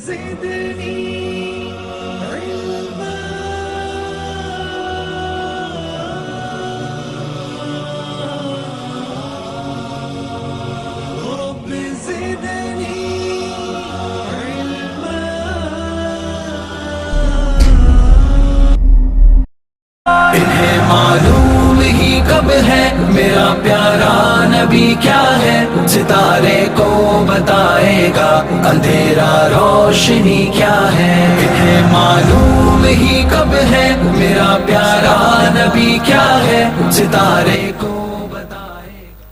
انہیں معلوم ہی کب ہے میرا پیارا نبی کیا ہے، ستارے کو بتائے گا اندھیرا روشنی کیا ہے۔ انہیں معلوم ہی کب ہے میرا پیارا نبی کیا ہے، ستارے کو بتائے گا۔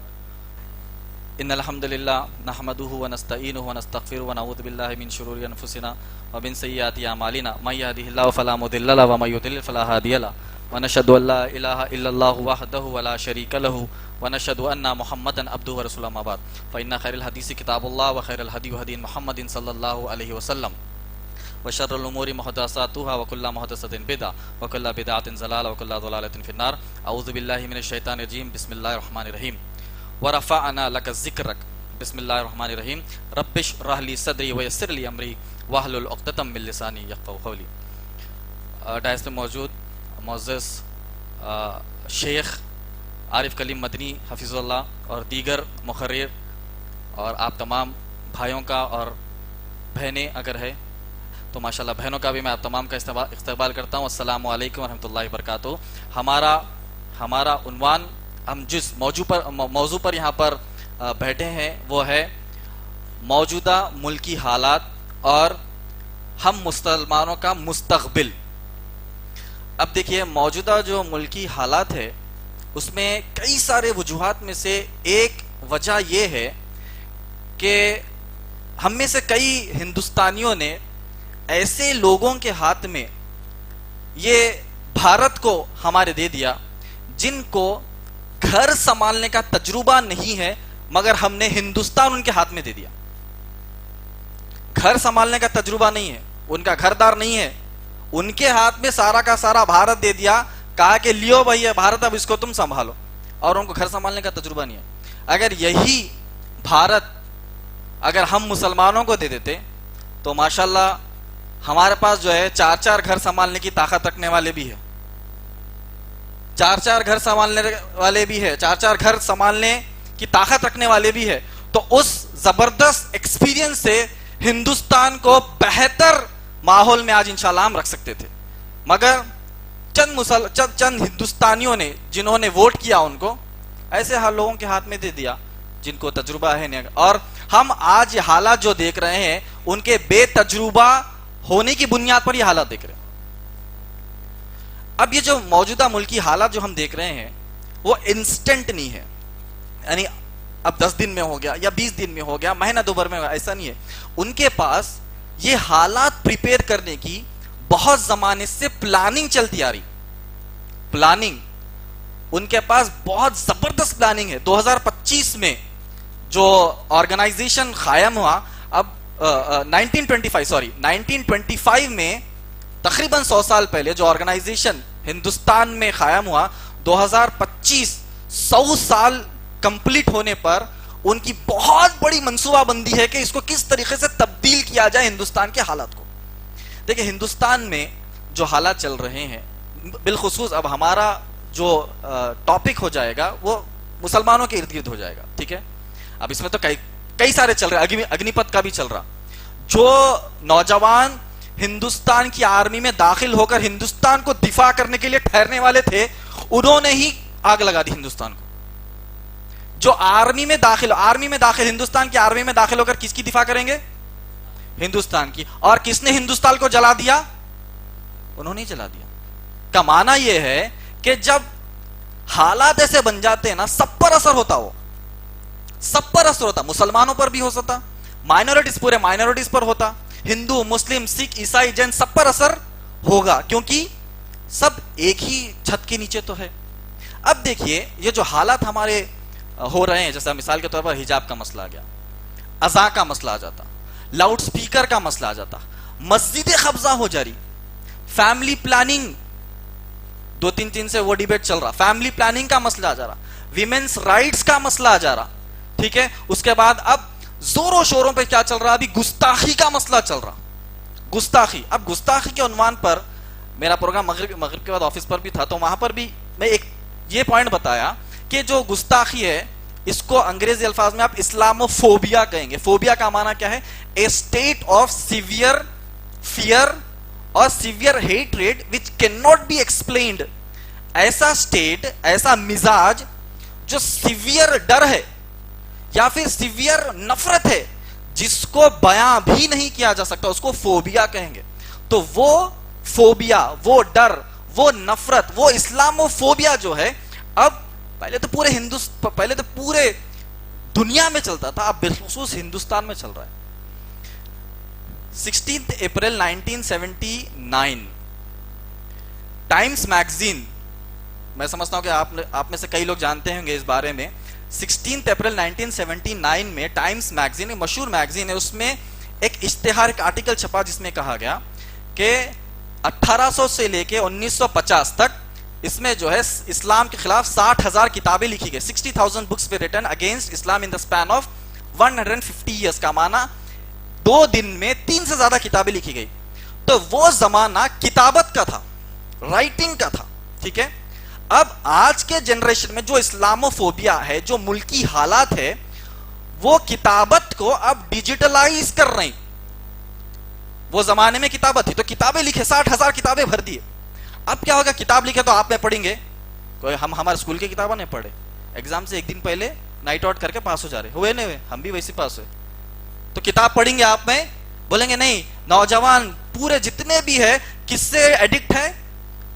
ان الحمد للہ نحمده ونستعینه ونستغفره ونعوذ باللہ من شرور انفسنا ومن سیئات اعمالنا من يهده الله فلا مضل له ومن يضلل فلا هادي له ونشهد ان لا اله الا الله وحده ولا شريك له ونشهد ان محمدا عبده ورسوله ما بعد فان خير الحديث كتاب الله وخير الهدي هدي محمد صلى الله عليه وسلم وشر الامور محدثاتها وكل محدثة بدعة وكل بدعة ضلالة وكل ضلالة في النار۔ اعوذ باللہ من الشیطان الرجیم، بسم اللہ الرحمن الرحیم۔ ورفعنا لك ذکرک، بسم اللہ الرحمن الرحیم۔ رب اشرح لي صدری ویسر لي امری واحلل عقدۃ من لسانی یفقہوا قولی۔ ڈائس میں موجود معزز شیخ عارف کلیم مدنی حفظ اللہ اور دیگر مقرر اور آپ تمام بھائیوں کا اور بہنیں اگر ہے تو ماشاءاللہ بہنوں کا بھی میں آپ تمام کا استقبال کرتا ہوں۔ السلام علیکم ورحمۃ اللہ وبرکاتہ۔ ہمارا عنوان، ہم جس موضوع پر یہاں پر بیٹھے ہیں وہ ہے موجودہ ملکی حالات اور ہم مسلمانوں کا مستقبل۔ اب دیکھیے، موجودہ جو ملکی حالات ہے اس میں کئی سارے وجوہات میں سے ایک وجہ یہ ہے کہ ہم میں سے کئی ہندوستانیوں نے ایسے لوگوں کے ہاتھ میں یہ بھارت کو ہمارے دے دیا جن کو گھر سنبھالنے کا تجربہ نہیں ہے، مگر ہم نے ہندوستان ان کے ہاتھ میں دے دیا۔ گھر سنبھالنے کا تجربہ نہیں ہے، ان کا گھر دار نہیں ہے، ان کے ہاتھ میں سارا کا سارا بھارت دے دیا، کہا کہ لیو بھائی یہ بھارت، اب اس کو تم سنبھالو، اور ان کو گھر سنبھالنے کا تجربہ نہیں ہے۔ اگر یہی بھارت اگر ہم مسلمانوں کو دے دیتے تو ماشاءاللہ ہمارے پاس جو ہے چار چار گھر سنبھالنے کی طاقت رکھنے والے بھی ہے، چار چار گھر سنبھالنے والے بھی ہے، چار چار گھر سنبھالنے کی طاقت رکھنے والے بھی ہے، تو اس زبردست ایکسپیرینس سے ہندوستان کو بہتر ماحول میں آج انشاءاللہ ہم رکھ سکتے تھے، مگر چند ہندوستانیوں نے جنہوں نے ووٹ کیا ان کو ایسے لوگوں کے ہاتھ میں دے دیا جن کو تجربہ ہے نہیں، اور ہم آج یہ حالات جو دیکھ رہے ہیں ان کے بے تجربہ ہونے کی بنیاد پر یہ حالات دیکھ رہے ہیں۔ اب یہ جو موجودہ ملکی حالات جو ہم دیکھ رہے ہیں وہ انسٹنٹ نہیں ہے، یعنی اب 10 دن میں ہو گیا یا 20 دن میں ہو گیا، مہینہ دو بھر میں ہو گیا، ایسا نہیں ہے۔ ان کے پاس یہ حالات پریپیئر کرنے کی بہت زمانے سے پلاننگ چلتی آ رہی، پلاننگ ان کے پاس بہت زبردست پلاننگ ہے۔ 2025 میں جو آرگنائزیشن قائم ہوا، اب 1925 میں تقریباً 100 سال پہلے جو آرگنائزیشن ہندوستان میں قائم ہوا، 2025 100 سال کمپلیٹ ہونے پر ان کی بہت بڑی منصوبہ بندی ہے کہ اس کو کس طریقے سے تبدیل کیا جائے ہندوستان کے حالات کو۔ دیکھیں ہندوستان میں جو حالات چل رہے ہیں، بالخصوص اب ہمارا جو ٹاپک ہو جائے گا وہ مسلمانوں کے ارد گرد ہو جائے گا، ٹھیک ہے؟ اب اس میں تو کئی سارے چل رہے ہیں، اگنی پتھ کا بھی چل رہا۔ جو نوجوان ہندوستان کی آرمی میں داخل ہو کر ہندوستان کو دفاع کرنے کے لیے ٹھہرنے والے تھے، انہوں نے ہی آگ لگا دی ہندوستان کو۔ جو آرمی میں داخل ہندوستان کی آرمی میں داخل ہو کر کس کی دفاع کریں گے؟ ہندوستان کی۔ اور کس نے ہندوستان کو جلا دیا؟ انہوں نے جلا دیا۔ کا معنی یہ ہے کہ جب حالات ایسے بن جاتے ہیں نا، سب پر اثر ہوتا، وہ سب پر اثر ہوتا، مسلمانوں پر بھی ہو سکتا، مائنورٹیز پورے مائنورٹیز پر ہوتا، ہندو مسلم سکھ عیسائی جین سب پر اثر ہوگا، کیونکہ سب ایک ہی چھت کے نیچے تو ہے۔ اب دیکھیے یہ جو حالات ہمارے ہو رہے ہیں، جیسا مثال کے طور پر حجاب کا مسئلہ آ گیا، اذان کا مسئلہ آ جاتا، لاؤڈ سپیکر کا مسئلہ آ جاتا، مسجد قبضہ ہو جا رہی، فیملی پلاننگ 2-3 دن سے وہ ڈیبیٹ چل رہا، فیملی پلاننگ کا مسئلہ آ جا رہا، ویمنس رائٹس کا مسئلہ آ جا رہا، ٹھیک ہے؟ اس کے بعد اب زوروں شوروں پہ کیا چل رہا؟ ابھی گستاخی کا مسئلہ چل رہا، گستاخی. اب گستاخی کے عنوان پر میرا پروگرام مغرب کے بعد آفس پر بھی تھا, تو وہاں پر بھی میں ایک یہ پوائنٹ بتایا کہ جو گستاخی ہے اس کو انگریزی الفاظ میں آپ اسلاموفوبیا کہیں گے. فوبیا کا معنی کیا ہے؟ A state of severe fear اور severe hatred which can not be explained. ایسا اسٹیٹ, ایسا مزاج جو سیویئر ڈر ہے یا پھر سیویئر نفرت ہے جس کو بیان بھی نہیں کیا جا سکتا, اس کو فوبیا کہیں گے. تو وہ فوبیا, وہ ڈر, وہ نفرت, وہ اسلاموفوبیا جو ہے اب پہلے تو پورے دنیا میں چلتا تھا, اب بالخصوص ہندوستان میں چل رہا ہے. 16 اپریل 1979 ٹائمز میگزین, میں سمجھتا ہوں کہ آپ میں سے کئی لوگ جانتے ہوں گے اس بارے میں. 16 اپریل 1979 میں ٹائمز میگزین, ایک مشہور میگزین ہے, اس میں ایک اشتہار, ایک آرٹیکل چھپا جس میں کہا گیا کہ 1800 سے لے کے 1950 تک اس میں جو ہے اسلام کے خلاف 60,000 کتابیں لکھی گئی. 60,000 books were written against Islam in the span of 150 years. کا معنی 2 دن میں 3 سے زیادہ کتابیں لکھی گئی. تو وہ زمانہ کتابت کا تھا, رائٹنگ کا تھا, ٹھیک ہے. اب آج کے جنریشن میں جو اسلاموفوبیا ہے, جو ملکی حالات ہے, وہ کتابت کو اب ڈیجیٹلائز کر رہے ہیں. وہ زمانے میں کتابت تھی تو کتابیں لکھے, 60,000 کتابیں بھر دیے. اب کیا ہوگا, کتاب لکھے تو آپ میں پڑھیں گے, کوئی ہم ہمارے اسکول کی کتابیں نہیں پڑھے, ایگزام سے ایک دن پہلے نائٹ آؤٹ کر کے پاس ہو جا رہے, ہوئے نہیں ہوئے, ہم بھی ویسے پاس ہوئے. تو کتاب پڑھیں گے آپ میں, بولیں گے نہیں. نوجوان پورے جتنے بھی ہے کس سے ایڈکٹ ہے؟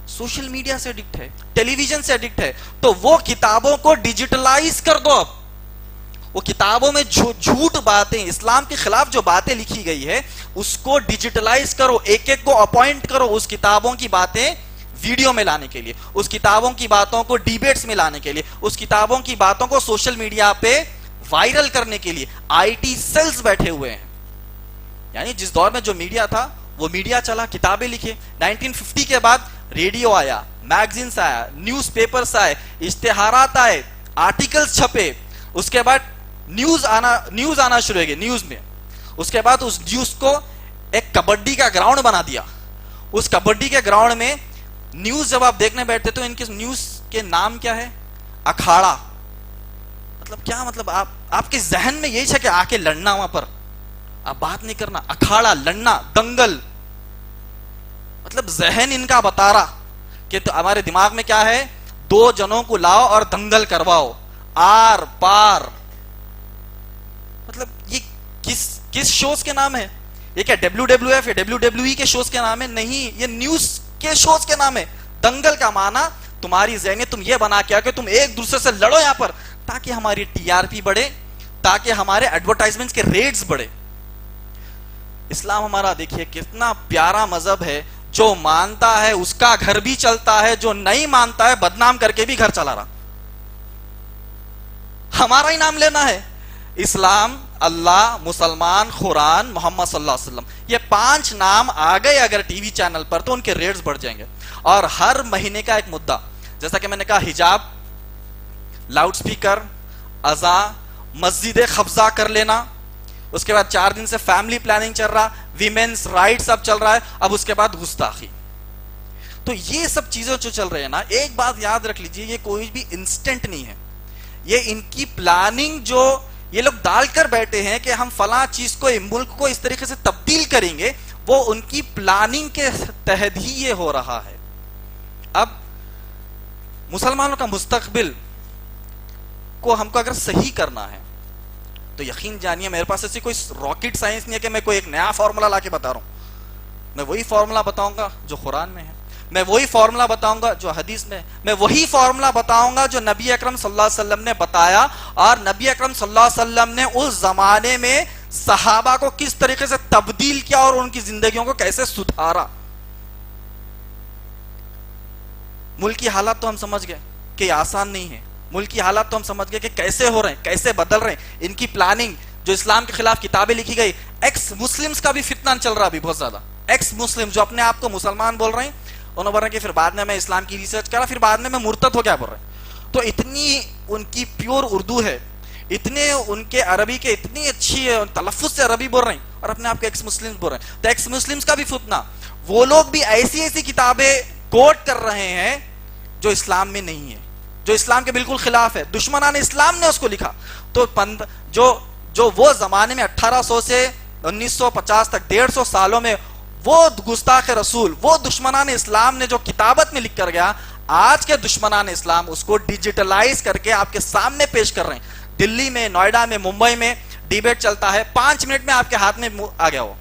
سوشل میڈیا سے ایڈکٹ ہے, ٹیلی ویژن سے ایڈکٹ ہے. تو وہ کتابوں کو ڈیجیٹلائز کر دو. اب وہ کتابوں میں جھوٹ باتیں, اسلام کے خلاف جو باتیں لکھی گئی ہے اس کو ڈیجیٹلائز کرو, ایک ایک کو اپوائنٹ کرو اس کتابوں کی باتیں ویڈیو میں لانے کے لیے, اس کتابوں کی باتوں کو ڈیبیٹس میں لانے کے لیے, اس کتابوں کی باتوں کو سوشل میڈیا پہ وائرل کرنے کے لیے. آئی ٹی سیلز بیٹھے ہوئے ہیں. یعنی جس دور میں جو میڈیا تھا وہ میڈیا چلا, کتابیں لکھے. 1950 کے بعد ریڈیو آیا, میگزینس آیا, نیوز پیپرز آئے, اشتہارات آئے, آرٹیکلز چھپے. اس کے بعد نیوز آنا شروع ہو گئی نیوز میں. اس کے بعد اس نیوز کو ایک کبڈی کا گراؤنڈ بنا دیا. اس کبڈی کے گراؤنڈ میں نیوز جب آپ دیکھنے بیٹھتے تو ان کے نیوز کے نام کیا ہے؟ اکھاڑا. مطلب کیا مطلب آپ کے ذہن میں یہی ہے کہ آ کے لڑنا, وہاں پر آپ بات نہیں کرنا, اکھاڑا, لڑنا, دنگل. مطلب ذہن ان کا بتا رہا کہ تو ہمارے دماغ میں کیا ہے, 2 جنوں کو لاؤ اور دنگل کرواؤ, آر پار. مطلب یہ کس شوز کے نام ہے؟ یہ کیا WWF یا WWE کے شوز کے نام ہے؟ نہیں, یہ نیوز کے شوز کے نام ہے. دنگل کا معنی تمہاری ذہنیت تم یہ بنا کیا کہ تم ایک دوسرے سے لڑو یہاں پر, تاکہ ہماری TRP بڑھے, تاکہ ہمارے ایڈورٹائزمنٹ کے ریٹس بڑھے. اسلام ہمارا دیکھیے کتنا پیارا مذہب ہے, جو مانتا ہے اس کا گھر بھی چلتا ہے, جو نہیں مانتا ہے بدنام کر کے بھی گھر چلا رہا. ہمارا ہی نام لینا ہے. اسلام, اللہ, مسلمان, قرآن, محمد صلی اللہ علیہ وسلم, یہ 5 نام آ گئے اگر ٹی وی چینل پر تو ان کے ریٹس بڑھ جائیں گے. اور ہر مہینے کا ایک مدعا, جیسا کہ میں نے کہا, حجاب, لاؤڈ سپیکر, اذان, مسجد قبضہ کر لینا. اس کے بعد 4 دن سے فیملی پلاننگ چل رہا, ویمنس رائٹس اب چل رہا ہے. اب اس کے بعد گستاخی. تو یہ سب چیزیں جو چل رہے ہیں نا, ایک بات یاد رکھ لیجئے, یہ کوئی بھی انسٹنٹ نہیں ہے. یہ ان کی پلاننگ جو یہ لوگ ڈال کر بیٹھے ہیں کہ ہم فلاں چیز کو, ملک کو اس طریقے سے تبدیل کریں گے, وہ ان کی پلاننگ کے تحت ہی یہ ہو رہا ہے. اب مسلمانوں کا مستقبل کو ہم کو اگر صحیح کرنا ہے تو یقین جانیے میرے پاس ایسی کوئی راکٹ سائنس نہیں ہے کہ میں کوئی ایک نیا فارمولا لا کے بتا رہا ہوں. میں وہی فارمولا بتاؤں گا جو قرآن میں ہے, میں وہی فارمولا بتاؤں گا جو حدیث میں ہے, میں وہی فارمولا بتاؤں گا جو نبی اکرم صلی اللہ علیہ وسلم نے بتایا. اور نبی اکرم صلی اللہ علیہ وسلم نے اس زمانے میں صحابہ کو کس طریقے سے تبدیل کیا اور ان کی زندگیوں کو کیسے سدھارا. ملک کی حالات تو ہم سمجھ گئے کہ یہ آسان نہیں ہے. ملک کی حالات تو ہم سمجھ گئے کہ کیسے ہو رہے ہیں, کیسے بدل رہے ہیں. ان کی پلاننگ, جو اسلام کے خلاف کتابیں لکھی گئی, ایکس مسلمز کا بھی فتنہ چل رہا ابھی بہت زیادہ. ایکس مسلم جو اپنے آپ کو مسلمان بول رہے ہیں, انہوں بول رہے ہیں کہ پھر بعد میں اسلام کی ریسرچ کرا, پھر بعد میں مرتد ہو گیا بول رہے ہیں. تو اتنی ان کی پیور اردو ہے, اتنے ان کے عربی کے اتنی اچھی ہے، تلفظ سے عربی بول رہے ہیں اور اپنے آپ کے ایکس مسلم بول رہے ہیں. تو ایکس مسلمز کا بھی فتنہ، وہ لوگ بھی ایسی ایسی کتابیں کوٹ کر رہے ہیں جو اسلام میں نہیں ہے، جو اسلام کے بالکل خلاف ہے. دشمنان اسلام نے اس کو لکھا. تو جو وہ زمانے میں 1800 سے 1950 تک 150 سالوں میں وہ گستاخ رسول، وہ دشمنان اسلام نے جو کتابت میں لکھ کر گیا، آج کے دشمنان اسلام اس کو ڈیجیٹلائز کر کے آپ کے سامنے پیش کر رہے ہیں. دلی میں، نوئیڈا میں، ممبئی میں ڈیبیٹ چلتا ہے، 5 منٹ میں آپ کے ہاتھ میں آ گیا ہو.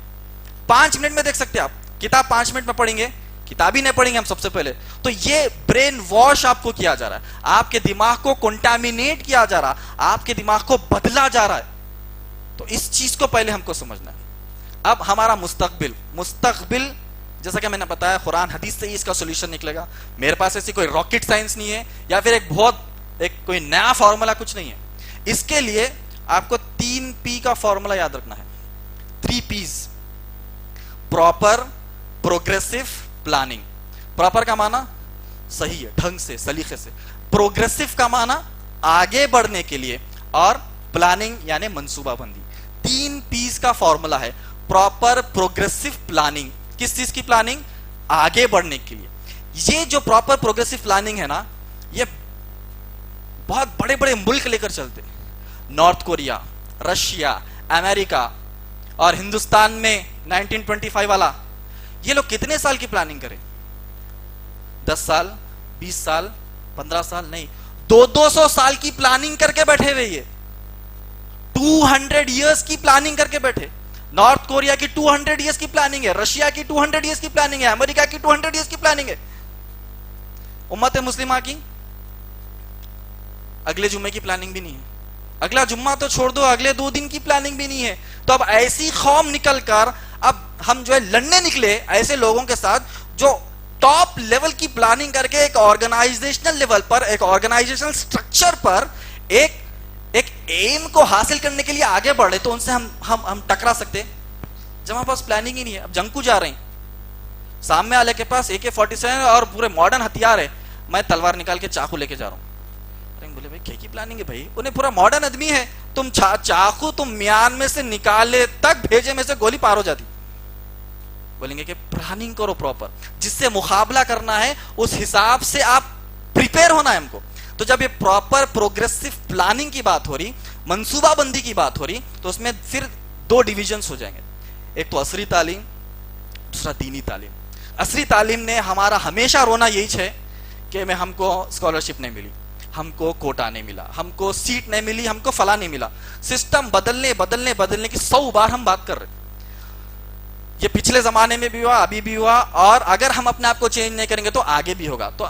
5 منٹ میں دیکھ سکتے ہیں آپ کتاب، 5 منٹ میں پڑھیں گے، کتاب ہی نہیں پڑھیں گے ہم سب سے پہلے. تو یہ برین واش آپ کو کیا جا رہا ہے، آپ کے دماغ کو کنٹامینیٹ کیا جا رہا، آپ کے دماغ کو بدلا جا رہا ہے. تو اس چیز کو پہلے ہم کو سمجھنا ہے. اب ہمارا مستقبل جیسا کہ میں نے بتایا قرآن حدیث سے ہی اس کا سولوشن نکلے گا. میرے پاس ایسی کوئی راکٹ سائنس نہیں ہے یا پھر ایک کوئی نیا فارمولا کچھ نہیں ہے. اس کے لیے آپ کو 3 P کا فارمولا یاد رکھنا ہے. 3 P's: proper, progressive, planning. Proper کا معنی صحیح ہے، ڈھنگ سے، سلیقے سے. پروگریسو کا معنی آگے بڑھنے کے لیے، اور پلاننگ یعنی منصوبہ بندی. 3 P's کا فارمولا ہے. Proper, progressive, planning. کس چیز کی پلاننگ؟ آگے بڑھنے کے لیے. یہ جو پراپر پروگریسو پلاننگ ہے نا، یہ بہت بڑے بڑے ملک لے کر چلتے. نارتھ کوریا، رشیا، امریکہ اور ہندوستان میں 1925 والا، یہ لوگ کتنے سال کی پلاننگ کریں؟ 10 سال، 20 سال، 15 سال نہیں، 200 سال کی پلاننگ کر کے بیٹھے ہوئے. یہ 200 ایئرس کی پلاننگ کر کے بیٹھے. نارتھ کوریا کی 200 ایئرس کی پلاننگ ہے، رشیا کی 200 ایئرس کی پلاننگ ہے، امریکہ کی 200 ایئرس کی پلاننگ ہے. امت مسلمہ کی اگلے جمعے کی پلاننگ بھی نہیں ہے. اگلا جمعہ تو چھوڑ دو، اگلے 2 دن کی پلاننگ بھی نہیں ہے. تو اب ایسی قوم نکل کر اب ہم جو ہے لڑنے نکلے ایسے لوگوں کے ساتھ جو ٹاپ لیول کی پلاننگ کر کے ایک آرگنائزیشنل لیول پر، ایک آرگنائزیشنل سٹرکچر پر ایک ایم کو حاصل کرنے کے لیے آگے بڑھ رہے. تو ان سے ہم ٹکرا سکتے جب ہمارے پاس پلاننگ ہی نہیں ہے. اب جنگجو جا رہے ہیں، سامنے والے کے پاس AK-47 اور پورے ماڈرن ہتھیار ہے، میں تلوار نکال کے چاقو لے کے جا رہا ہوں. بولے بھائی کیا کی پلاننگ ہے بھائی؟ انہیں پورا ماڈرن آدمی ہے، تم چاقو تم میان میں سے نکالے تک بھیجے میں سے گولی پار ہو جاتی. بولیں گے کہ پلاننگ کرو پراپر، جس سے مقابلہ کرنا ہے اس حساب سے آپ پریپیئر ہونا ہے ہم کو. تو جب یہ پراپر پروگریسو پلاننگ کی بات ہو رہی، منصوبہ بندی کی بات ہو رہی، تو اس میں پھر 2 ڈویژنز ہو جائیں گے. ایک تو عصری تعلیم، دوسرا دینی تعلیم. عصری تعلیم نے ہمارا ہمیشہ رونا یہی ہے کہ ہم کو اسکالرشپ نہیں ملی، ہم کو کوٹا نہیں ملا، ہم کو سیٹ نہیں ملی، ہم کو فلاں نہیں ملا. سسٹم بدلنے کی 100 بار ہم بات کر رہے. یہ پچھلے زمانے میں بھی ہوا، ابھی بھی ہوا، اور اگر ہم اپنے آپ کو چینج نہیں کریں گے تو آگے بھی ہوگا. تو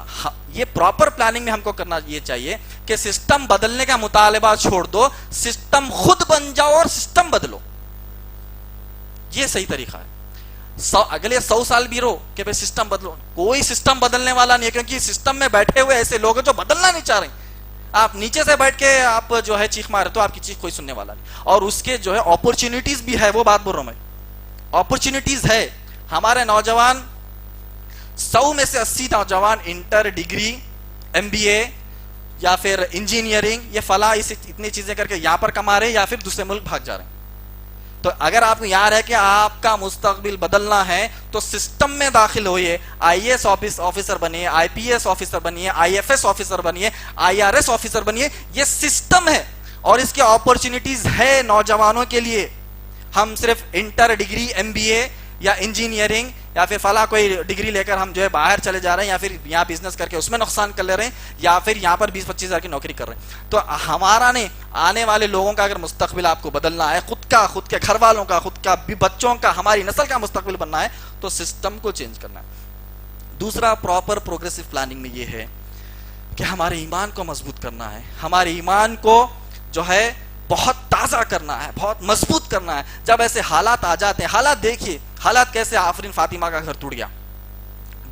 یہ پراپر پلاننگ میں ہم کو کرنا یہ چاہیے کہ سسٹم بدلنے کا مطالبہ چھوڑ دو، سسٹم خود بن جاؤ اور سسٹم بدلو. یہ صحیح طریقہ ہے. اگلے 100 سال بھی رو کہ بھائی سسٹم بدلو، کوئی سسٹم بدلنے والا نہیں ہے، کیونکہ سسٹم میں بیٹھے ہوئے ایسے لوگ ہیں جو بدلنا نہیں چاہ رہے. آپ نیچے سے بیٹھ کے آپ جو ہے چیخ مارے تو آپ کی چیخ کوئی سننے والا نہیں. اور اس کے جو ہے اپرچونٹیز بھی ہے، وہ بات بول رہا ہوں میں. اپرچونٹیز ہے. ہمارے نوجوان 100 میں سے 80 نوجوان انٹر، ڈگری، MBA یا پھر انجینئرنگ، یہ فلاں اتنی چیزیں کر کے یہاں پر کما رہے یا پھر دوسرے ملک بھاگ جا رہے ہیں. تو اگر آپ کو یاد ہے کہ آپ کا مستقبل بدلنا ہے تو سسٹم میں داخل ہوئے. IAS آفیسر بنیے، IPS آفیسر بنیے، IFS آفیسر بنیے، IRS آفیسر بنیے. یہ سسٹم ہے اور اس کے اپرچونٹیز ہے نوجوانوں کے لیے. ہم صرف انٹر، ڈگری، MBA یا انجینئرنگ یا پھر فلاں کوئی ڈگری لے کر ہم جو ہے باہر چلے جا رہے ہیں، یا پھر یہاں بزنس کر کے اس میں نقصان کر لے رہے ہیں، یا پھر یہاں پر 20-25 ہزار کی نوکری کر رہے ہیں. تو ہمارا نہیں، آنے والے لوگوں کا اگر مستقبل آپ کو بدلنا ہے، خود کے گھر والوں کا، خود کا بچوں کا، ہماری نسل کا مستقبل بننا ہے، تو سسٹم کو چینج کرنا ہے. دوسرا پراپر پروگریسو پلاننگ میں یہ ہے کہ ہمارے ایمان کو مضبوط کرنا ہے. ہمارے ایمان کو جو ہے بہت تازہ کرنا ہے، بہت مضبوط کرنا ہے. جب ایسے حالات آ جاتے ہیں، حالات دیکھیے حالات کیسے. آفرین فاطمہ کا گھر ٹوٹ گیا،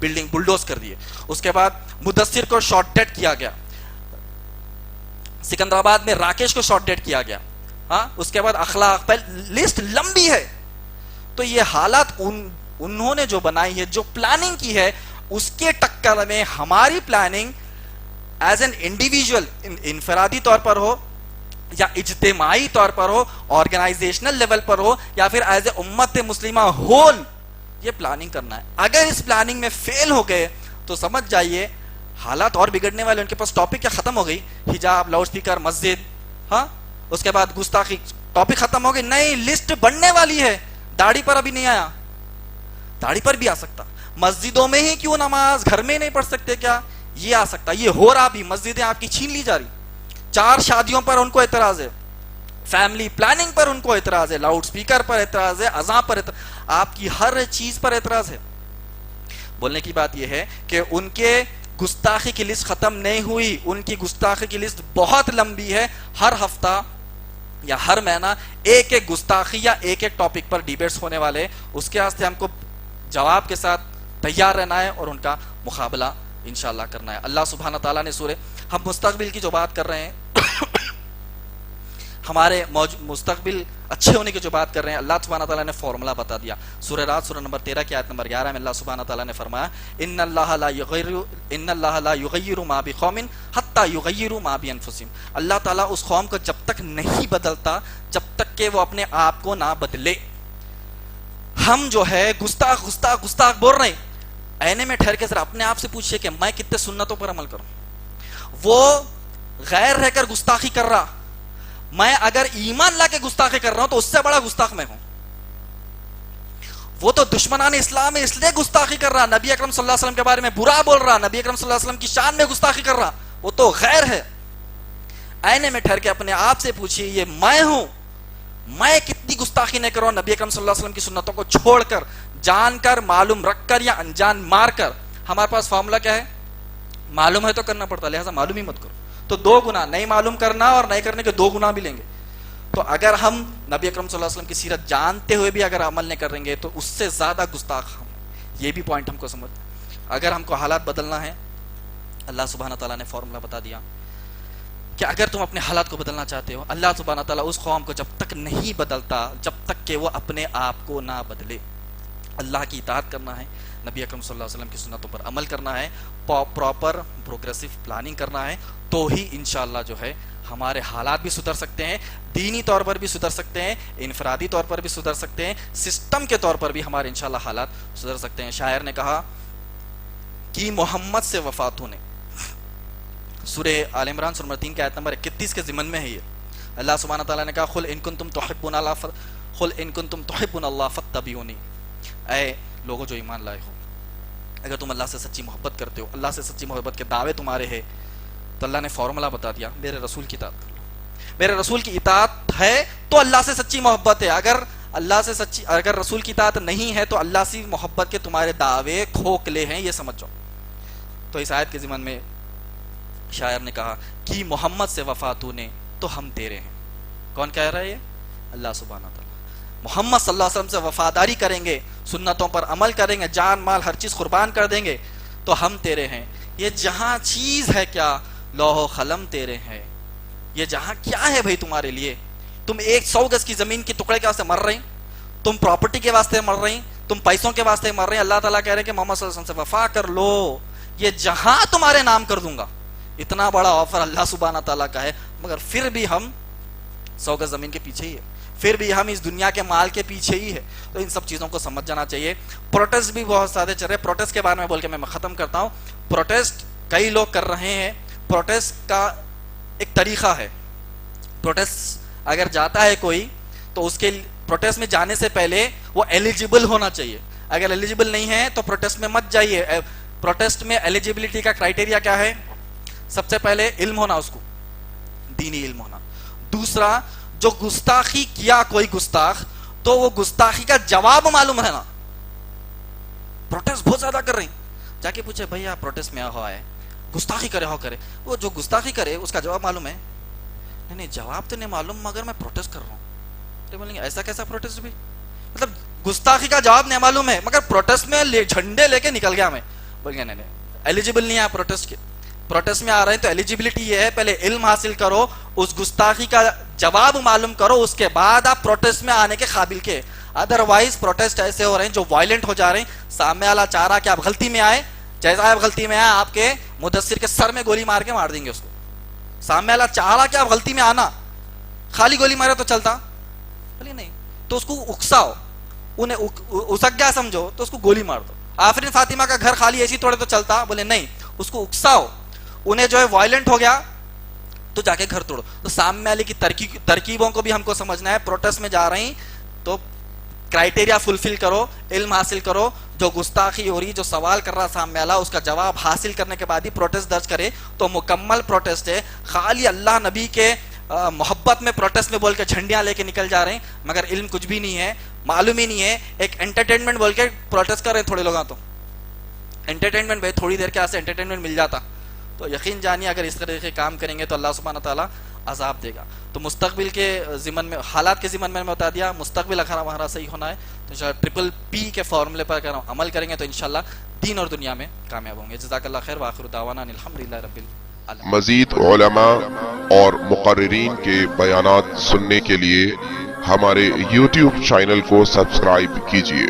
بلڈنگ بلڈوز کر دیے. اس کے بعد مدثر کو شارٹ ڈیڈ کیا گیا. سکندرآباد میں راکیش کو شارٹ ڈیڈ کیا گیا. ہاں، اس کے بعد اخلاق، لسٹ لمبی ہے. تو یہ حالات انہوں نے جو بنائی ہے، جو پلاننگ کی ہے، اس کے ٹکر میں ہماری پلاننگ ایز این انڈیویجول، انفرادی طور پر ہو یا اجتماعی طور پر ہو, آرگنائزیشنل لیول پر ہو, یا پھر ایز اے امت مسلمہ ہول, یہ پلاننگ کرنا ہے. اگر اس پلاننگ میں فیل ہو گئے تو سمجھ جائیے حالات اور بگڑنے والے. ان کے پاس ٹاپک کیا ختم ہو گئی؟ حجاب, لاؤڈ اسپیکر, مسجد, ہاں اس کے بعد گستاخی, ٹاپک ختم ہو گئی. نئی لسٹ بڑھنے والی ہے. داڑھی پر ابھی نہیں آیا, داڑھی پر بھی آ سکتا. مسجدوں میں ہی کیوں نماز گھر میں نہیں پڑھ سکتے کیا؟ یہ آ سکتا. یہ ہو رہا بھی, مسجدیں آپ کی چھین لی جا رہی. 4 شادیوں پر ان کو اعتراض ہے, فیملی پلاننگ پر ان کو اعتراض ہے, لاؤڈ اسپیکر پر اعتراض ہے, اذان پر اعتراض, آپ کی ہر چیز پر اعتراض ہے. بولنے کی بات یہ ہے کہ ان کے گستاخی کی لسٹ ختم نہیں ہوئی, ان کی گستاخی کی لسٹ بہت لمبی ہے. ہر ہفتہ یا ہر مہینہ ایک ایک گستاخی یا ایک ایک ٹاپک پر ڈیبیٹس ہونے والے. اس کے واسطے ہم کو جواب کے ساتھ تیار رہنا ہے اور ان کا مقابلہ انشاءاللہ کرنا ہے. اللہ سبحانہ تعالیٰ نے سورہ, ہم مستقبل کی جو بات کر رہے ہیں, ہمارے مستقبل اچھے ہونے کی جو بات کر رہے ہیں, اللہ سبحانہ تعالیٰ نے فارمولا بتا دیا. سورہ رات سورہ نمبر 13 کی آیت نمبر 11 میں اللہ سبحانہ تعالیٰ نے فرمایا ان اللہ لا یغیر ما بقوم حتی یغیروا ما بانفسہم. اللہ تعالیٰ اس قوم کو جب تک نہیں بدلتا جب تک کہ وہ اپنے آپ کو نہ بدلے. ہم جو ہے گستاخ گستاخ گستاخ بول رہے ہیں. اینے میں ٹھہر کے ذرا اپنے آپ سے پوچھئے کہ میں کتنے سنتوں پر عمل کروں. وہ غیر رہ کر گستاخی کر رہا, میں اگر ایمان لا کے گستاخی کر رہا ہوں تو اس سے بڑا گستاخ میں ہوں. وہ تو دشمنان اسلام ہے اس لیے گستاخی کر رہا, نبی اکرم صلی اللہ علیہ وسلم کے بارے میں برا بول رہا, نبی اکرم صلی اللہ علیہ وسلم کی شان میں گستاخی کر رہا, وہ تو غیر ہے. اینے میں ٹھہر کے اپنے آپ سے پوچھئے یہ میں ہوں, میں کتنی گستاخی نہیں کر رہا ہوں نبی اکرم صلی اللہ علیہ وسلم کی سنتوں کو چھوڑ کر, جان کر, معلوم رکھ کر یا انجان مار کر. ہمارے پاس فارمولا کیا ہے؟ معلوم ہے تو کرنا پڑتا, لہٰذا معلوم ہی مت کرو. تو 2 گنا, نہیں معلوم کرنا اور نہیں کرنے کے 2 گنا بھی لیں گے. تو اگر ہم نبی اکرم صلی اللہ علیہ وسلم کی سیرت جانتے ہوئے بھی اگر عمل نہیں کریں گے تو اس سے زیادہ گستاخ ہم. یہ بھی پوائنٹ ہم کو سمجھ. اگر ہم کو حالات بدلنا ہے, اللہ سبحانہ تعالیٰ نے فارمولا بتا دیا کہ اگر تم اپنے حالات کو بدلنا چاہتے ہو, اللہ سبحانہ تعالیٰ اس قوم کو جب تک نہیں بدلتا جب تک کہ وہ اپنے آپ کو نہ بدلے. اللہ کی اطاعت کرنا ہے, نبی اکرم صلی اللہ علیہ وسلم کی سنتوں پر عمل کرنا ہے, پراپر پروگریسو پلاننگ کرنا ہے, تو ہی انشاءاللہ جو ہے ہمارے حالات بھی سدھر سکتے ہیں, دینی طور پر بھی سدھر سکتے ہیں, انفرادی طور پر بھی سدھر سکتے ہیں, سسٹم کے طور پر بھی ہمارے انشاءاللہ حالات سدھر سکتے ہیں. شاعر نے کہا کہ محمد سے وفات ہونے, سورہ آل عمران سورہ نمبر 3 کی آیت نمبر 31 کے ضمن میں ہے یہ. اللہ سبحانہ تعالیٰ نے کہا قل ان کنتم تحبون اللہ فاتبعونی. اے لوگوں جو ایمان لائے ہو, اگر تم اللہ سے سچی محبت کرتے ہو, اللہ سے سچی محبت کے دعوے تمہارے ہیں, تو اللہ نے فارمولا بتا دیا, میرے رسول کی اطاعت کر لو. میرے رسول کی اطاعت ہے تو اللہ سے سچی محبت ہے. اگر رسول کی اطاعت نہیں ہے تو اللہ سے محبت کے تمہارے دعوے کھوکھلے ہیں, یہ سمجھ جاؤ. تو اس آیت کے ضمن میں شاعر نے کہا کہ محمد سے وفات ہونے تو ہم تیرے ہیں. کون کہہ رہا ہے یہ؟ اللہ سبحانہ تعالیٰ. محمد صلی اللہ علیہ وسلم سے وفاداری کریں گے, سنتوں پر عمل کریں گے, جان مال ہر چیز قربان کر دیں گے تو ہم تیرے ہیں. یہ جہاں چیز ہے کیا, لوح و قلم تیرے ہیں. یہ جہاں کیا ہے بھائی تمہارے لیے؟ تم 100 گز کی زمین کے ٹکڑے کے واسطے مر رہی, تم پراپرٹی کے واسطے مر رہی, تم پیسوں کے واسطے مر رہی. اللہ تعالیٰ کہہ رہے ہیں کہ محمد صلی اللہ علیہ وسلم سے وفا کر لو, یہ جہاں تمہارے نام کر دوں گا. اتنا بڑا آفر اللہ سبحانہ تعالیٰ کا ہے, مگر پھر بھی ہم 100 گز زمین کے پیچھے ہی ہے, پھر بھی ہم اس دنیا کے مال کے پیچھے ہی ہے. تو ان سب چیزوں کو سمجھ جانا چاہیے. پروٹیسٹ بھی بہت زیادہ چل رہے ہیں. پروٹیسٹ کے بارے میں بول کے میں ختم کرتا ہوں. پروٹیسٹ کئی لوگ کر رہے ہیں. پروٹیسٹ کا ایک طریقہ ہے. پروٹیسٹ اگر جاتا ہے کوئی تو اس کے پروٹیسٹ میں جانے سے پہلے وہ ایلیجیبل ہونا چاہیے. اگر ایلیجیبل نہیں ہے تو پروٹیسٹ میں مت جائیے. پروٹیسٹ میں ایلیجیبلٹی کا کرائٹیریا کیا ہے؟ سب سے پہلے علم ہونا, اس کو دینی علم ہونا. دوسرا, جو گستاخی کیا کوئی گستاخ تو وہ گستاخی کا جواب معلوم رہنا. پروٹیسٹ بہت زیادہ کر رہے ہیں, جا کے پوچھے بھائی آپ پروٹیسٹ میں ہوا ہے, گستاخی کرے کرے, وہ جو گستاخی کرے اس کا جواب معلوم ہے؟ نہیں, جواب تو نہیں معلوم مگر میں پروٹیسٹ کر رہا ہوں. تو بولیں گے ایسا کیسا پروٹیسٹ بھی, مطلب گستاخی کا جواب نہیں معلوم ہے مگر پروٹیسٹ میں جھنڈے لے کے نکل گیا. میں بول گیا نہیں, ایلیجیبل نہیں ہے پروٹیسٹ کے. پروٹیسٹ میں آ رہے ہیں تو ایلیجیبلٹی یہ ہے, پہلے علم حاصل کرو, اس گستاخی کا جواب معلوم کرو, اس کے بعد آپ پروٹیسٹ میں آنے کے قابل کے. ادروائز پروٹیسٹ ایسے ہو رہے ہیں جو وائلنٹ ہو جا رہے ہیں. سامنے والا چاہ رہا کہ آپ غلطی میں آئے, جیسا آپ غلطی میں آئے آپ کے مدثر کے سر میں گولی مار کے مار دیں گے اس کو. سامنے والا چاہ رہا کہ آپ غلطی میں آنا, خالی گولی مارے تو چلتا؟ بولے نہیں. تو اس کو اکساؤ, انہیں اسک گیا سمجھو تو اس کو گولی مار دو. آفرین فاطمہ کا گھر خالی ایسی توڑے تو چلتا؟ بولے نہیں, اس کو اکساؤ, انہیں جو ہے وائلنٹ ہو گیا تو جا کے گھر توڑو. تو سامنے والے کی ترکیبوں کو بھی ہم کو سمجھنا ہے. پروٹیسٹ میں جا رہے ہیں تو کرائٹیریا فلفل کرو, علم حاصل کرو. جو گستاخی ہو رہی, جو سوال کر رہا سامنے والا, اس کا جواب حاصل کرنے کے بعد ہی پروٹیسٹ درج کرے تو مکمل پروٹیسٹ ہے. خالی اللہ نبی کے محبت میں پروٹیسٹ میں بول کے جھنڈیاں لے کے نکل جا رہے ہیں, مگر علم کچھ بھی نہیں ہے, معلوم ہی نہیں ہے. ایک انٹرٹینمنٹ بول کے پروٹیسٹ کر رہے ہیں تھوڑے لوگ. تو انٹرٹینمنٹ بھائی, تھوڑی دیر کے واسطے انٹرٹینمنٹ مل جاتا تو یقین جانیے اگر اس طرح کے کام کریں گے تو اللہ سبحانہ تعالیٰ عذاب دے گا. تو مستقبل کے ضمن میں, حالات کے ضمن میں بتا دیا, مستقبل اگر ہمارا صحیح ہونا ہے تو انشاءاللہ ٹرپل پی کے فارمولے پر اگر ہم عمل کریں گے تو انشاءاللہ دین اور دنیا میں کامیاب ہوں گے. جزاک اللہ خیر. وآخر دعوانا ان الحمدللہ رب العالمین. مزید علماء اور مقررین کے بیانات سننے کے لیے ہمارے YouTube چینل کو سبسکرائب کیجیے.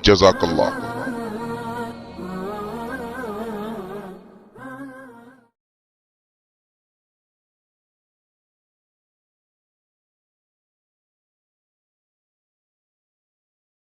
جزاک اللہ.